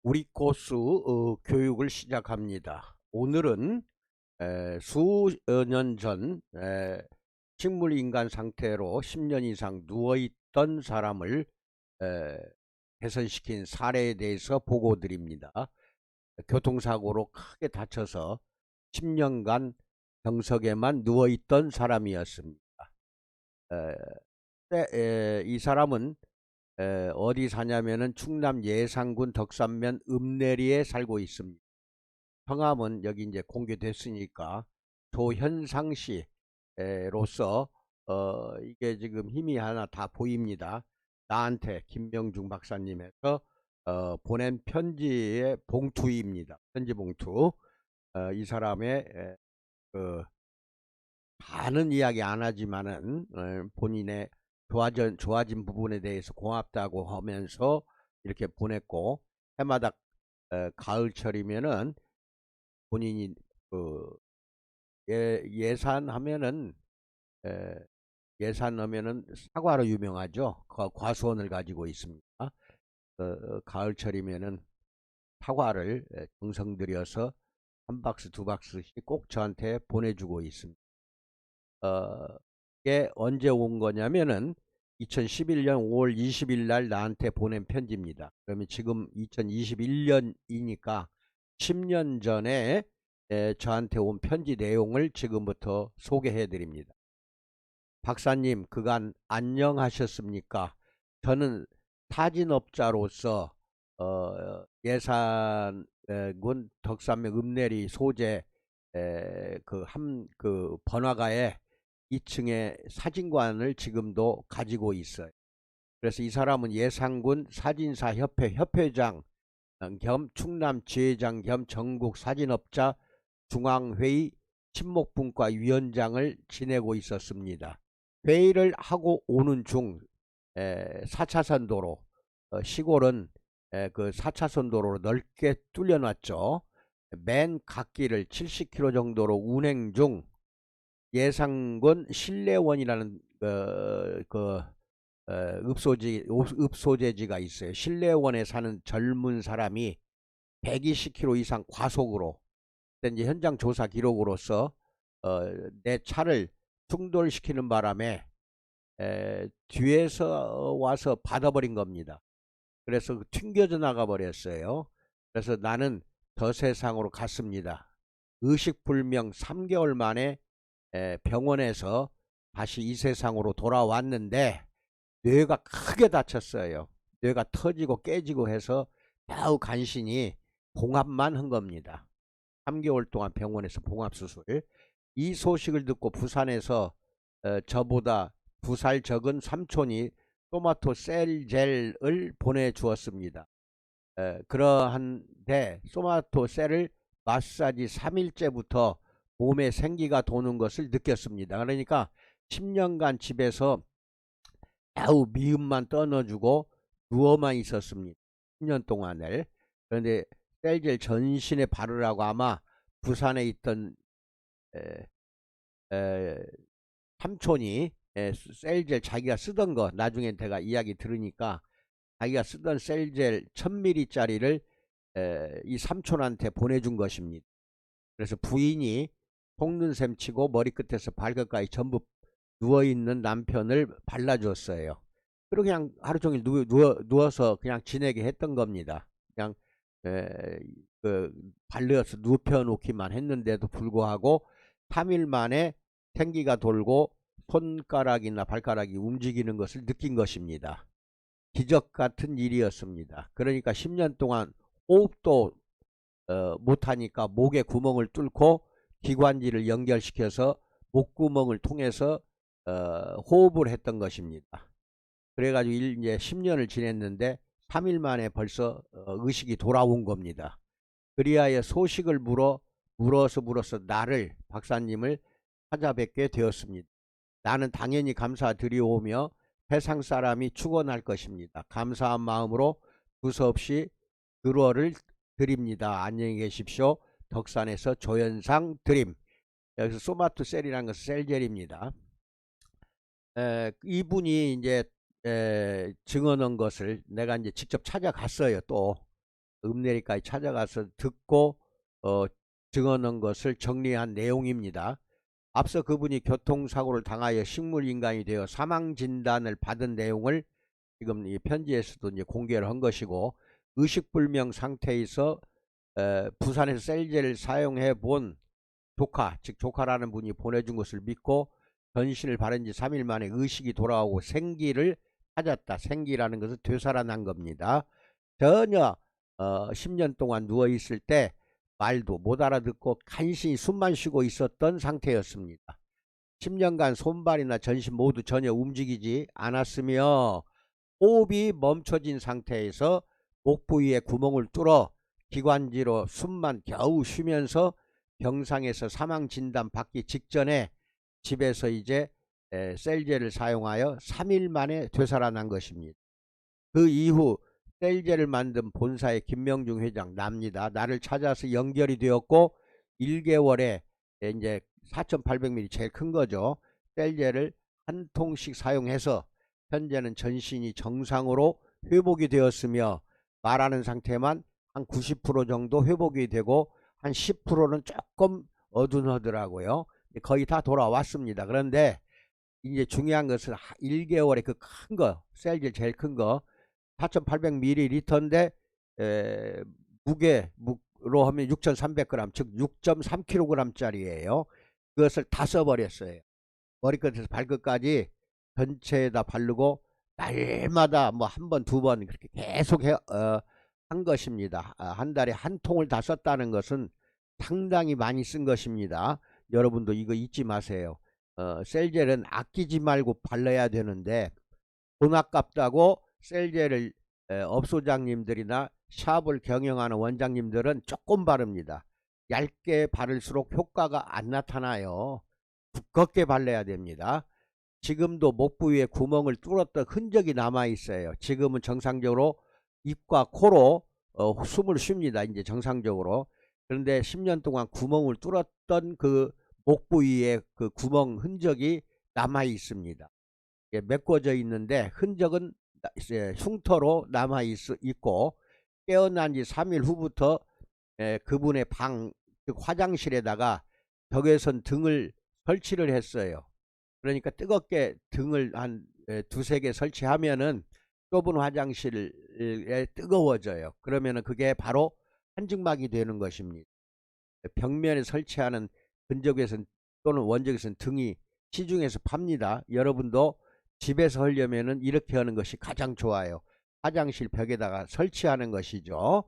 우리 코스 교육을 시작합니다. 오늘은 수년 전 식물인간 상태로 10년 이상 누워있던 사람을 에, 개선시킨 사례에 대해서 보고 드립니다. 교통사고로 크게 다쳐서 10년간 병석에만 누워있던 사람이었습니다. 이 사람은 어디 사냐면은 충남 예산군 덕산면 읍내리에 살고 있습니다. 성함은 여기 이제 공개됐으니까 조현상 씨로서 이게 지금 힘이 하나 다 보입니다. 나한테 김명중 박사님에서 보낸 편지의 봉투입니다. 편지 봉투. 이 사람의 그 다는 이야기 안 하지만은 본인의 좋아진 부분에 대해서 고맙다고 하면서 이렇게 보냈고, 해마다 가을철이면은 본인이 그 예산하면은 에, 예산하면은 사과로 유명하죠. 과수원을 가지고 있습니다. 가을철이면은 사과를 정성 들여서 한 박스 두 박스씩 꼭 저한테 보내주고 있습니다. 이게 언제 온 거냐면은 2011년 5월 20일 날 나한테 보낸 편지입니다. 그러면 지금 2021년이니까 10년 전에 저한테 온 편지 내용을 지금부터 소개해 드립니다. 박사님, 그간 안녕하셨습니까? 저는 사진업자로서 예산군 덕산면 읍내리 소재 그 번화가에 2층에 사진관을 지금도 가지고 있어요. 그래서 이 사람은 예산군 사진사 협회 협회장 겸 충남 지회장 겸 전국 사진업자 중앙회의 친목분과 위원장을 지내고 있었습니다. 회의를 하고 오는 중 4차선 도로, 시골은 그 4차선 도로로 넓게 뚫려놨죠. 맨 갓길을 70km 정도로 운행 중 예산군 신례원이라는 읍소재지가 있어요. 신례원에 사는 젊은 사람이 120km 이상 과속으로, 이제 현장 조사 기록으로서 내 차를 충돌시키는 바람에 뒤에서 와서 받아버린 겁니다. 그래서 튕겨져 나가 버렸어요. 그래서 나는 저 세상으로 갔습니다. 의식불명 3개월 만에 병원에서 다시 이 세상으로 돌아왔는데 뇌가 크게 다쳤어요. 뇌가 터지고 깨지고 해서 매우 간신히 봉합만 한 겁니다. 3개월 동안 병원에서 봉합수술. 이 소식을 듣고 부산에서 저보다 2살 적은 삼촌이 토마토 셀젤을 보내주었습니다. 그러한데 토마토 셀을 마사지 3일째부터 몸에 생기가 도는 것을 느꼈습니다. 그러니까 10년간 집에서 매우 미움만 떠넣어주고 누워만 있었습니다. 10년 동안을. 그런데 셀젤 전신에 바르라고 아마 부산에 있던 에, 에, 삼촌이 셀젤 자기가 쓰던 거, 나중에 제가 이야기 들으니까 자기가 쓰던 셀젤 1000ml짜리를 이 삼촌한테 보내준 것입니다. 그래서 부인이 속는 셈 치고 머리끝에서 발끝까지 전부 누워있는 남편을 발라줬어요. 그리고 그냥 하루 종일 누워서 그냥 지내게 했던 겁니다. 그냥 발려서 눕혀놓기만 했는데도 불구하고 3일 만에 생기가 돌고 손가락이나 발가락이 움직이는 것을 느낀 것입니다. 기적 같은 일이었습니다. 그러니까 10년 동안 호흡도 못하니까 목에 구멍을 뚫고 기관지를 연결시켜서 목구멍을 통해서 호흡을 했던 것입니다. 그래가지고 이제 10년을 지냈는데 3일 만에 벌써 의식이 돌아온 겁니다. 그리하여 소식을 물어서 나를, 박사님을 찾아뵙게 되었습니다. 나는 당연히 감사드리오며 세상 사람이 축원할 것입니다. 감사한 마음으로 두서없이 글월을 드립니다. 안녕히 계십시오. 덕산에서 조현상 드림. 여기서 소마토 셀이라는 것은 셀젤입니다. 이분이 이제 증언한 것을 내가 이제 직접 찾아갔어요. 또 읍내리까지 찾아가서 듣고 증언한 것을 정리한 내용입니다. 앞서 그분이 교통사고를 당하여 식물인간이 되어 사망진단을 받은 내용을 지금 이 편지에서도 이제 공개를 한 것이고, 의식불명 상태에서 부산에서 셀제를 사용해 본 조카, 즉 조카라는 분이 보내준 것을 믿고 전신을 바른 지 3일 만에 의식이 돌아오고 생기를 찾았다. 생기라는 것은 되살아난 겁니다. 전혀 10년 동안 누워있을 때 말도 못 알아듣고 간신히 숨만 쉬고 있었던 상태였습니다. 10년간 손발이나 전신 모두 전혀 움직이지 않았으며 호흡이 멈춰진 상태에서 목 부위에 구멍을 뚫어 기관지로 숨만 겨우 쉬면서 병상에서 사망 진단 받기 직전에 집에서 이제 셀제를 사용하여 3일 만에 되살아난 것입니다. 그 이후 셀제를 만든 본사의 김명중 회장 납니다. 나를 찾아서 연결이 되었고 1개월에 이제 4,800ml 제일 큰 거죠. 셀제를 한 통씩 사용해서 현재는 전신이 정상으로 회복이 되었으며 말하는 상태만 한 90% 정도 회복이 되고 한 10%는 조금 어둔하더라고요. 거의 다 돌아왔습니다. 그런데 이제 중요한 것은 1개월에 그 큰 거, 셀제 제일 큰 거 4,800ml인데 무게로 하면 6,300g, 즉 6.3kg 짜리예요. 그것을 다 써버렸어요. 머리끝에서 발끝까지 전체에다 바르고 날마다 뭐 한 번, 두 번 그렇게 계속 한 것입니다. 한 달에 한 통을 다 썼다는 것은 상당히 많이 쓴 것입니다. 여러분도 이거 잊지 마세요. 셀젤은 아끼지 말고 발라야 되는데 돈 아깝다고 셀젤을 업소장님들이나 샵을 경영하는 원장님들은 조금 바릅니다. 얇게 바를수록 효과가 안 나타나요. 두껍게 발라야 됩니다. 지금도 목 부위에 구멍을 뚫었던 흔적이 남아 있어요. 지금은 정상적으로 입과 코로 숨을 쉽니다. 이제 정상적으로. 그런데 10년 동안 구멍을 뚫었던 그 목 부위에 그 구멍 흔적이 남아 있습니다. 메꿔져 있는데 흔적은 흉터로 남아 있고, 깨어난 지 3일 후부터 그분의 방, 즉 화장실에다가 벽에선 등을 설치를 했어요. 그러니까 뜨겁게 등을 한 두세 개 설치하면은 좁은 화장실에 뜨거워져요. 그러면은 그게 바로 한증막이 되는 것입니다. 벽면에 설치하는 근적외선 또는 원적외선 등이 시중에서 팝니다. 여러분도 집에서 하려면은 이렇게 하는 것이 가장 좋아요. 화장실 벽에다가 설치하는 것이죠.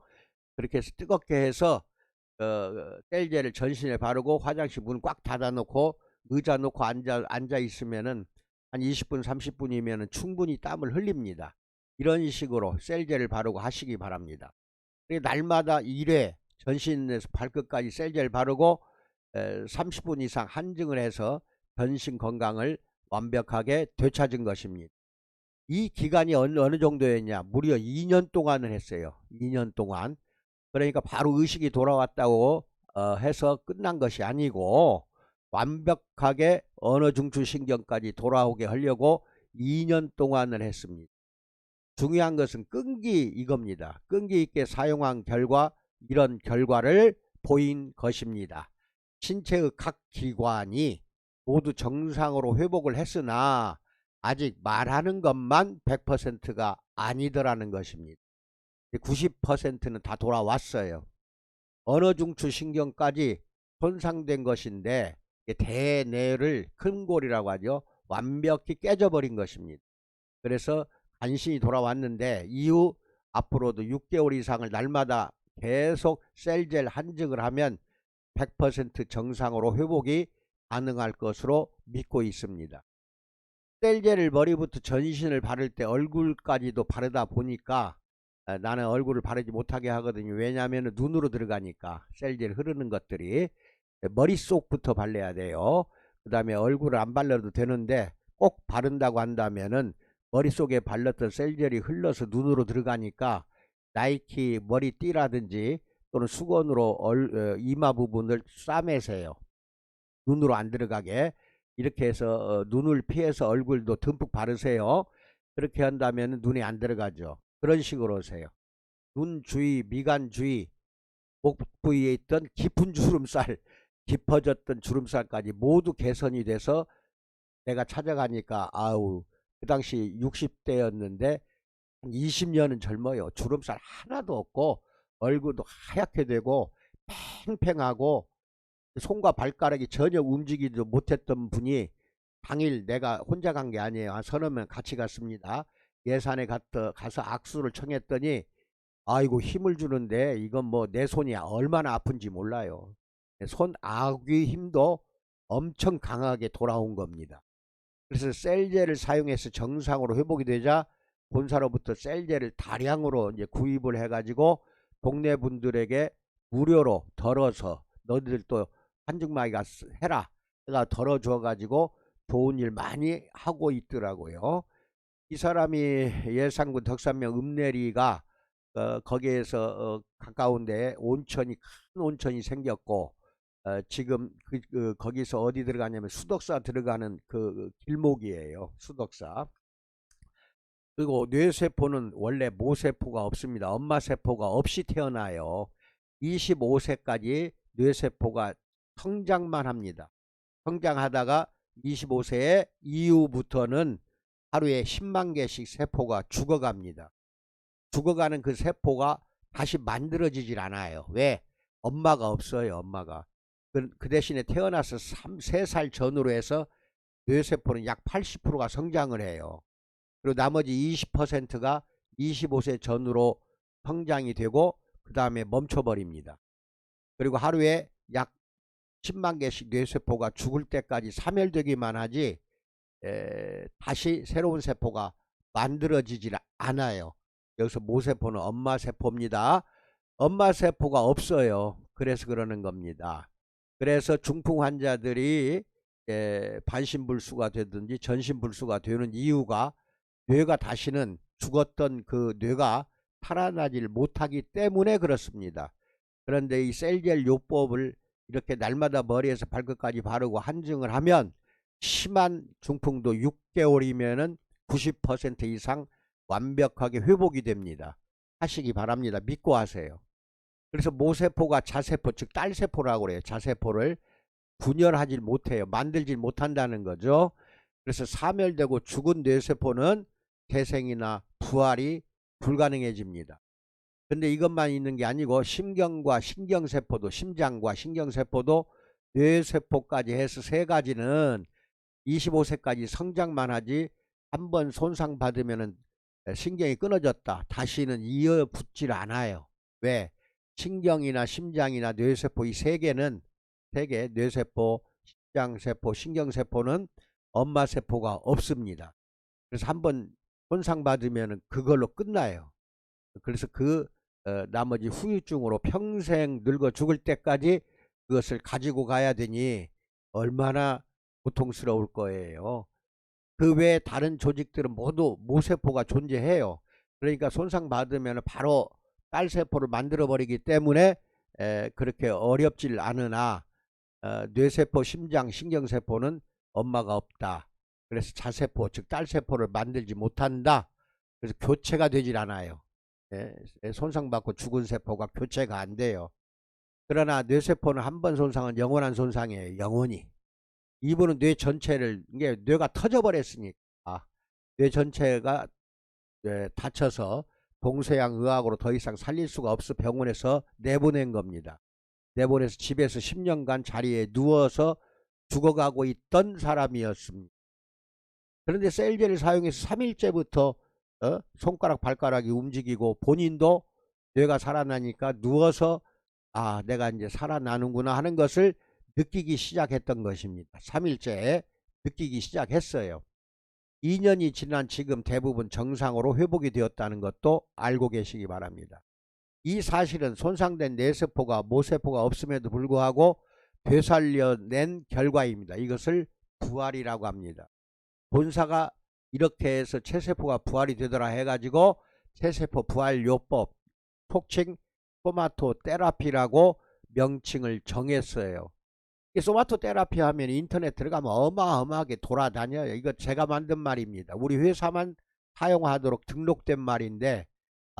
그렇게 해서 뜨겁게 해서 셀제를 전신에 바르고 화장실 문 꽉 닫아 놓고 의자 놓고 앉아 있으면은 한 20분 30분이면은 충분히 땀을 흘립니다. 이런 식으로 셀제를 바르고 하시기 바랍니다. 날마다 1회 전신에서 발끝까지 셀제를 바르고 30분 이상 한증을 해서 전신 건강을 완벽하게 되찾은 것입니다. 이 기간이 어느 정도였냐? 무려 2년 동안을 했어요. 2년 동안. 그러니까 바로 의식이 돌아왔다고 해서 끝난 것이 아니고 완벽하게 언어중추신경까지 돌아오게 하려고 2년 동안을 했습니다. 중요한 것은 끈기 이겁니다. 끈기 있게 사용한 결과 이런 결과를 보인 것입니다. 신체의 각 기관이 모두 정상으로 회복을 했으나 아직 말하는 것만 100%가 아니더라는 것입니다. 90%는 다 돌아왔어요. 언어중추신경까지 손상된 것인데 대뇌를 큰골이라고 하죠. 완벽히 깨져버린 것입니다. 그래서 간신히 돌아왔는데 이후 앞으로도 6개월 이상을 날마다 계속 셀젤 한증을 하면 100% 정상으로 회복이 가능할 것으로 믿고 있습니다. 셀젤을 머리부터 전신을 바를 때 얼굴까지도 바르다 보니까 나는 얼굴을 바르지 못하게 하거든요. 왜냐하면 눈으로 들어가니까 셀젤 흐르는 것들이 머릿속부터 발라야 돼요. 그 다음에 얼굴을 안 발라도 되는데 꼭 바른다고 한다면은 머릿속에 발랐던 셀젤이 흘러서 눈으로 들어가니까 나이키 머리띠라든지 또는 수건으로 이마 부분을 싸매세요. 눈으로 안 들어가게. 이렇게 해서 눈을 피해서 얼굴도 듬뿍 바르세요. 그렇게 한다면 눈이 안 들어가죠. 그런 식으로 하세요. 눈 주위, 미간 주위, 목 부위에 있던 깊은 주름살, 깊어졌던 주름살까지 모두 개선이 돼서 내가 찾아가니까 아우 그 당시 60대였는데 20년은 젊어요. 주름살 하나도 없고 얼굴도 하얗게 되고 팽팽하고 손과 발가락이 전혀 움직이지도 못했던 분이 당일 내가 혼자 간 게 아니에요. 한 서너 명 같이 갔습니다. 예산에 가서 악수를 청했더니 아이고 힘을 주는데 이건 뭐 내 손이 얼마나 아픈지 몰라요. 손 아귀 힘도 엄청 강하게 돌아온 겁니다. 그래서 셀제를 사용해서 정상으로 회복이 되자 본사로부터 셀제를 다량으로 이제 구입을 해가지고 동네 분들에게 무료로 덜어서 너희들도 한증막이가 해라 내가 덜어줘 가지고 좋은 일 많이 하고 있더라고요. 이 사람이 예산군 덕산면 읍내리가 거기에서 가까운데 온천이 큰 온천이 생겼고 지금 거기서 어디 들어가냐면 수덕사 들어가는 그 길목이에요. 수덕사. 그리고 뇌세포는 원래 모세포가 없습니다. 엄마세포가 없이 태어나요. 25세까지 뇌세포가 성장만 합니다. 성장하다가 25세 이후부터는 하루에 10만 개씩 세포가 죽어갑니다. 죽어가는 그 세포가 다시 만들어지질 않아요. 왜? 엄마가 없어요. 엄마가. 그 대신에 태어나서 3살 전후로 해서 뇌세포는 약 80%가 성장을 해요. 그리고 나머지 20%가 25세 전후로 성장이 되고 그 다음에 멈춰버립니다. 그리고 하루에 약 10만 개씩 뇌세포가 죽을 때까지 사멸되기만 하지 다시 새로운 세포가 만들어지질 않아요. 여기서 모세포는 엄마세포입니다. 엄마세포가 없어요. 그래서 그러는 겁니다. 그래서 중풍 환자들이 반신불수가 되든지 전신불수가 되는 이유가 뇌가 다시는 죽었던 그 뇌가 살아나질 못하기 때문에 그렇습니다. 그런데 이 셀겔 요법을 이렇게 날마다 머리에서 발끝까지 바르고 한증을 하면 심한 중풍도 6개월이면은 90% 이상 완벽하게 회복이 됩니다. 하시기 바랍니다. 믿고 하세요. 그래서 모세포가 자세포 즉 딸세포라고 그래요. 자세포를 분열하지 못해요. 만들지 못한다는 거죠. 그래서 사멸되고 죽은 뇌세포는 재생이나 부활이 불가능해집니다. 근데 이것만 있는 게 아니고 심경과 신경세포도 심장과 신경세포도 뇌세포까지 해서 세 가지는 25세까지 성장만 하지 한번 손상받으면 신경이 끊어졌다. 다시는 이어붙질 않아요. 왜? 신경이나 심장이나 뇌세포 이 세 개는 뇌세포, 심장세포, 신경세포는 엄마세포가 없습니다. 그래서 한번 손상받으면 그걸로 끝나요. 그래서 나머지 후유증으로 평생 늙어 죽을 때까지 그것을 가지고 가야 되니 얼마나 고통스러울 거예요. 그 외에 다른 조직들은 모두 모세포가 존재해요. 그러니까 손상받으면 바로 딸세포를 만들어 버리기 때문에 그렇게 어렵질 않으나 뇌세포, 심장, 신경세포는 엄마가 없다. 그래서 자세포 즉 딸세포를 만들지 못한다. 그래서 교체가 되질 않아요. 손상받고 죽은 세포가 교체가 안 돼요. 그러나 뇌세포는 한 번 손상은 영원한 손상이에요. 영원히. 이분은 뇌 전체를 이게 뇌가 터져버렸으니까 뇌 전체가 다쳐서 동서양 의학으로 더 이상 살릴 수가 없어 병원에서 내보낸 겁니다. 내보내서 집에서 10년간 자리에 누워서 죽어가고 있던 사람이었습니다. 그런데 셀제를 사용해서 3일째부터 손가락 발가락이 움직이고 본인도 뇌가 살아나니까 누워서 내가 이제 살아나는구나 하는 것을 느끼기 시작했던 것입니다. 3일째 느끼기 시작했어요. 2년이 지난 지금 대부분 정상으로 회복이 되었다는 것도 알고 계시기 바랍니다. 이 사실은 손상된 뇌세포가 모세포가 없음에도 불구하고 되살려낸 결과입니다. 이것을 부활이라고 합니다. 본사가 이렇게 해서 체세포가 부활이 되더라 해가지고 체세포 부활요법 속칭 소마토 테라피라고 명칭을 정했어요. 소마토 테라피 하면 인터넷 들어가면 어마어마하게 돌아다녀요. 이거 제가 만든 말입니다. 우리 회사만 사용하도록 등록된 말인데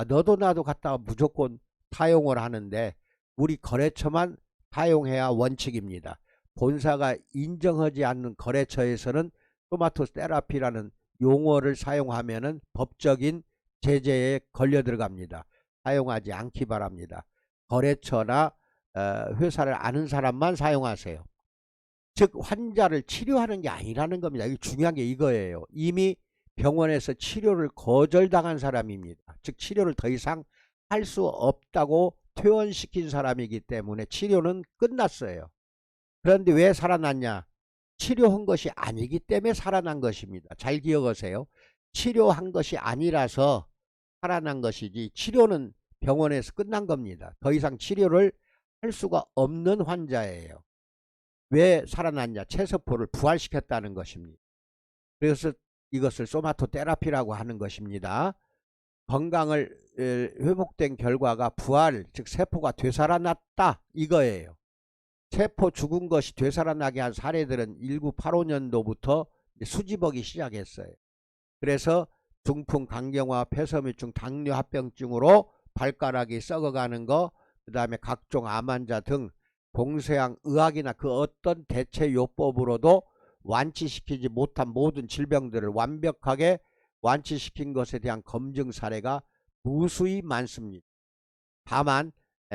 너도 나도 갖다가 무조건 사용을 하는데 우리 거래처만 사용해야 원칙입니다. 본사가 인정하지 않는 거래처에서는 토마토 테라피라는 용어를 사용하면은 법적인 제재에 걸려 들어갑니다. 사용하지 않기 바랍니다. 거래처나 회사를 아는 사람만 사용하세요. 즉 환자를 치료하는 게 아니라는 겁니다. 이게 중요한 게 이거예요. 이미 병원에서 치료를 거절당한 사람입니다. 즉 치료를 더 이상 할 수 없다고 퇴원시킨 사람이기 때문에 치료는 끝났어요. 그런데 왜 살아났냐? 치료한 것이 아니기 때문에 살아난 것입니다. 잘 기억하세요. 치료한 것이 아니라서 살아난 것이지 치료는 병원에서 끝난 겁니다. 더 이상 치료를 할 수가 없는 환자예요. 왜 살아났냐? 체세포를 부활시켰다는 것입니다. 그래서 이것을 소마토 테라피라고 하는 것입니다. 건강을 회복된 결과가 부활, 즉 세포가 되살아났다 이거예요. 세포 죽은 것이 되살아나게 한 사례들은 1985년도부터 수집하기 시작했어요. 그래서 중풍, 간경화, 폐섬유증, 당뇨합병증으로 발가락이 썩어가는 거, 그 다음에 각종 암 환자 등 동서양 의학이나 그 어떤 대체 요법으로도 완치시키지 못한 모든 질병들을 완벽하게 완치시킨 것에 대한 검증 사례가 무수히 많습니다. 다만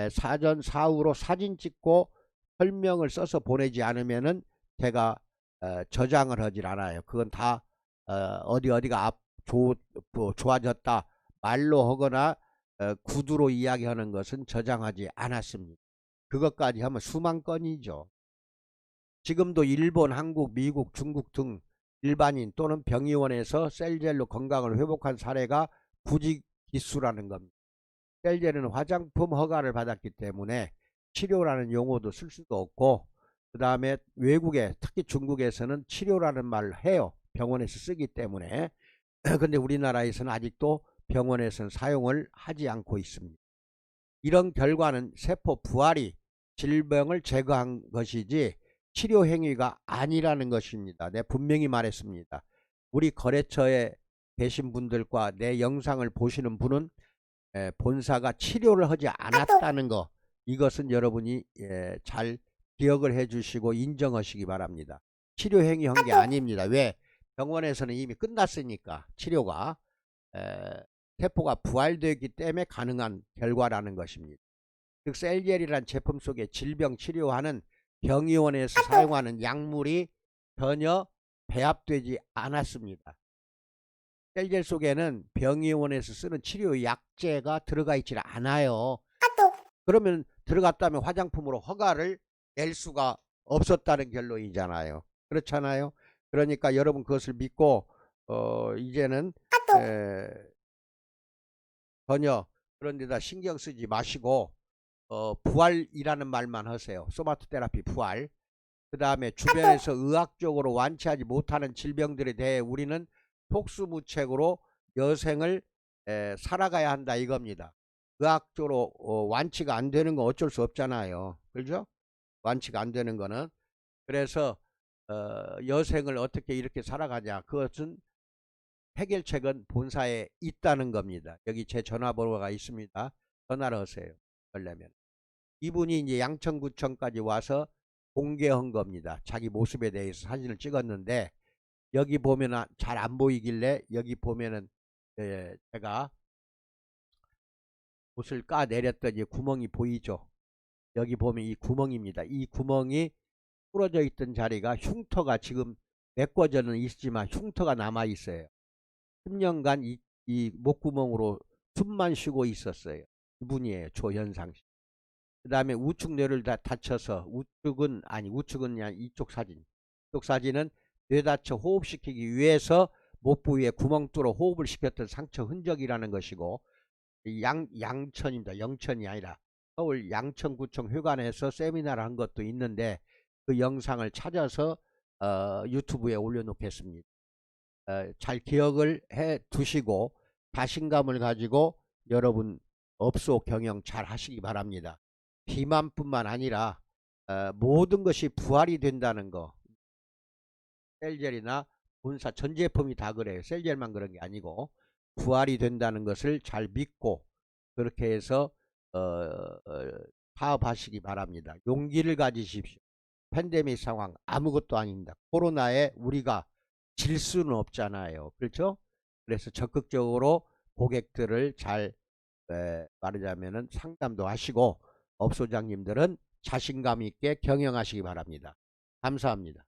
사전 사후로 사진 찍고 설명을 써서 보내지 않으면은 제가 저장을 하질 않아요. 그건 다 어디가 좋아졌다 말로 하거나 구두로 이야기하는 것은 저장하지 않았습니다. 그것까지 하면 수만 건이죠. 지금도 일본, 한국, 미국, 중국 등 일반인 또는 병의원에서 셀젤로 건강을 회복한 사례가 부지기수라는 겁니다. 셀젤은 화장품 허가를 받았기 때문에 치료라는 용어도 쓸 수도 없고, 그 다음에 외국에 특히 중국에서는 치료라는 말을 해요. 병원에서 쓰기 때문에. 근데 우리나라에서는 아직도 병원에서는 사용을 하지 않고 있습니다. 이런 결과는 세포 부활이 질병을 제거한 것이지 치료 행위가 아니라는 것입니다. 내가 분명히 말했습니다. 우리 거래처에 계신 분들과 내 영상을 보시는 분은 본사가 치료를 하지 않았다는 거, 이것은 여러분이 잘 기억을 해 주시고 인정하시기 바랍니다. 치료 행위 한 게 아닙니다. 왜? 병원에서는 이미 끝났으니까 치료가 세포가 부활되기 때문에 가능한 결과라는 것입니다. 즉 셀젤이란 제품 속에 질병 치료하는 병의원에서 사용하는 약물이 전혀 배합되지 않았습니다. 셀젤 속에는 병의원에서 쓰는 치료 약제가 들어가 있지 않아요. 그러면 들어갔다면 화장품으로 허가를 낼 수가 없었다는 결론이잖아요. 그렇잖아요. 그러니까 여러분 그것을 믿고 이제는 전혀 그런 데다 신경 쓰지 마시고 부활이라는 말만 하세요. 소마토 테라피 부활. 그 다음에 주변에서 의학적으로 완치하지 못하는 질병들에 대해 우리는 속수무책으로 여생을 살아가야 한다 이겁니다. 의학적으로 완치가 안 되는 건 어쩔 수 없잖아요. 그렇죠? 완치가 안 되는 거는. 그래서 여생을 어떻게 이렇게 살아가냐, 그것은 해결책은 본사에 있다는 겁니다. 여기 제 전화번호가 있습니다. 전화를 하세요. 그러려면 이분이 이제 양천구청까지 와서 공개한 겁니다. 자기 모습에 대해서 사진을 찍었는데 여기 보면 잘 안 보이길래 여기 보면은 제가 옷을 까 내렸더니 구멍이 보이죠. 여기 보면 이 구멍입니다. 이 구멍이 부러져 있던 자리가 흉터가 지금 메꿔져는 있지만 흉터가 남아 있어요. 10년간 이 목구멍으로 숨만 쉬고 있었어요. 이분이에요. 조현상 씨. 그 다음에 우측 뇌를 다 다쳐서 우측은 그냥 이쪽 사진. 이쪽 사진은 뇌 다쳐 호흡시키기 위해서 목 부위에 구멍 뚫어 호흡을 시켰던 상처 흔적이라는 것이고, 양천입니다. 영천이 아니라 서울 양천구청 회관에서 세미나를 한 것도 있는데 그 영상을 찾아서 유튜브에 올려놓겠습니다. 잘 기억을 해 두시고 자신감을 가지고 여러분 업소 경영 잘 하시기 바랍니다. 비만뿐만 아니라 모든 것이 부활이 된다는 거, 셀젤이나 본사 전 제품이 다 그래요. 셀젤만 그런 게 아니고 부활이 된다는 것을 잘 믿고 그렇게 해서 파업하시기 바랍니다. 용기를 가지십시오. 팬데믹 상황 아무것도 아닙니다. 코로나에 우리가 질 수는 없잖아요. 그렇죠? 그래서 적극적으로 고객들을 잘 말하자면은 상담도 하시고 업소장님들은 자신감 있게 경영하시기 바랍니다. 감사합니다.